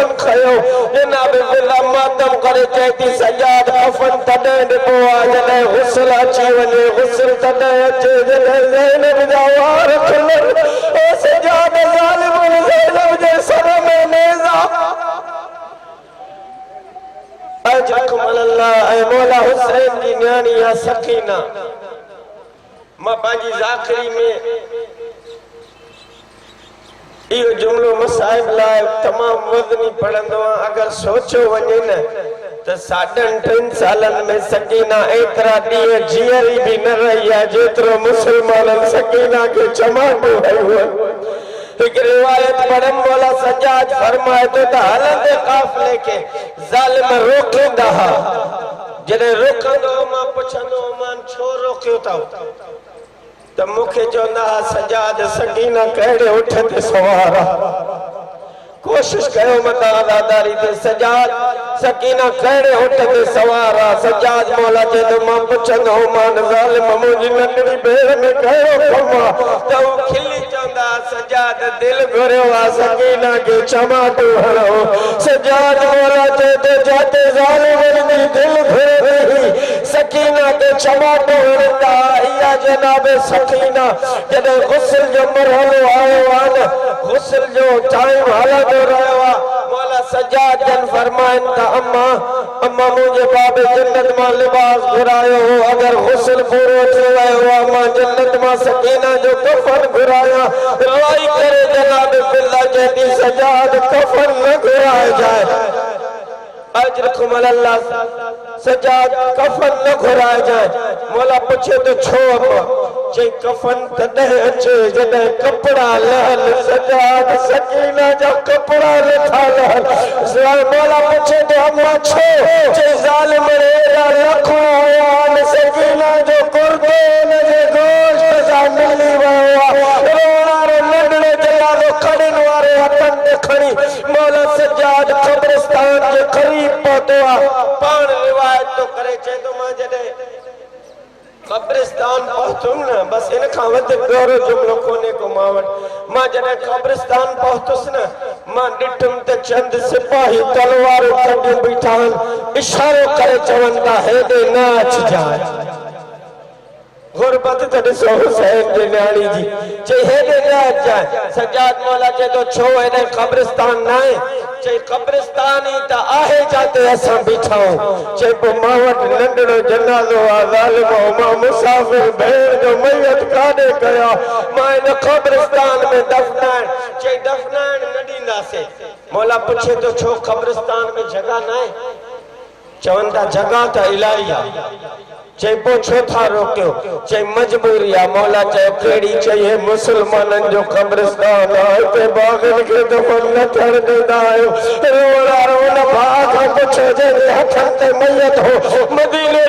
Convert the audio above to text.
कफन खयो जनाब बिल्ला मातम करे चैती सजाद कफन तडे डिबो जने गुस्ल अची वने गुस्ल तडे अचे जने ज़ैनब जा वार खुलन ओ सजाद ज़ालिम ज़ैनब जे सर में नेज़ा अजरकुम अल्लाह ऐ मौला हुसैन जी न्याणी या सकीना मां पांजी ज़ाखरी में इहो जुमलो मसाइब लाइ तमाम वज़नी पढ़ंदो अगर सोचो वञे न त 3.5 सालन में सकीना एतरा ॾींहं जीअरी भी न रही आहे जेतिरो मुसलमाननि सकीना के चमाटो हयो एक रिवायत पढ़न वाला सजाद फरमाए तो हलंदे काफिले के जालिम रोकंदा जने रोकंदो मां पुछंदो मान छो रोकियो था त मूंखे चवंदा सजाद सकीना कहिड़े उठ ते सवार कोशिश कयो मता आदादारी ते सजाद सकीना कहिड़े उठ ते सवार सजाद मौला जे तो मां पुछंदो मान जालिम मुंहिंजी नंढड़ी भेण में कहिड़ो कम त हू खिली चवंदा सजाद दिल घुरियो सकीना के चमाटो हणो सजाद मौला जे तो जाते जालिम जी दिल घुरे सकीना के चमाटो हणंदा इया जनाब सकीना जॾहिं गुस्ल जो मरहलो आयो आहे गुस्ल जो टाइम हलंदो रहियो आहे मौला सजाद जन फरमाइन त अम्मा अम्मा मुंहिंजे बाबे जन्नत मां लिबास घुरायो हो अगर गुस्ल पूरो थी वियो आहे मां जन्नत मां सकीना जो कफन घुराया रोई करे जनाब बिल्ला चेती सजाद कफन न घुराए जाए अजरकुम अल्लाह सजाद कफन न घुराए जाए मौला पूछे तो छो अम्मा जे कफन तॾहिं अचे जॾहिं कपड़ा लहल सजाद सकीना जा कपड़ा नथा लहल मौला पूछे तो अम्मा छो जे ज़ालिम एड़ा लखो आया सकीना जो कुर्तो न जे गोश्त सां मिली वियो आहे रोणारो नंढड़ो जलालो खड़िन वारे हथन ते खणी मौला सजाद कब्रिस्तान जे करीब पहुतो आहे पाण रिवायत तो करे चे तो मां जॾहिं कब्रिस्तान पहुतुम न बस इन खां वधीक ॿियो जुमलो कोने को मां वटि मां जॾहिं कब्रिस्तान पहुतुसि न मां ॾिठुमि त चंद सिपाही तलवारूं खणी बीठा आहिनि इशारो करे चवनि था हेॾे न अचिजांइ गुरबत तो ॾिसो हुसैन जी न्याणी जी चई हेॾे न अचिजांइ सजाद मौला चए थो छो हेॾे कब्रिस्तान न आहे चई कब्रिस्तान ही त आहे जाते असां बीठा आहियूं चई पोइ मां वटि नंढड़ो जनाज़ो आहे ज़ालिमो मां मुसाफ़िर भेण जो मैयत काॾे कया मां हिन कब्रिस्तान में दफ़नाइण चई दफ़नाइण न ॾींदासीं मौला पुछे तो छो कब्रिस्तान में जगह न आहे चवनि था जगह त इलाही आहे चई पोइ छो था रोकियो चई मजबूरी आहे मौला चयो कहिड़ी चई मुसलमाननि जो कब्रिस्तान आहे हिते बाग़नि खे दफ़न न थियण ॾींदा आहियो रोड़ा रोन भाउ खां पुछो जंहिंजे हथनि ते मैयत हो मदीने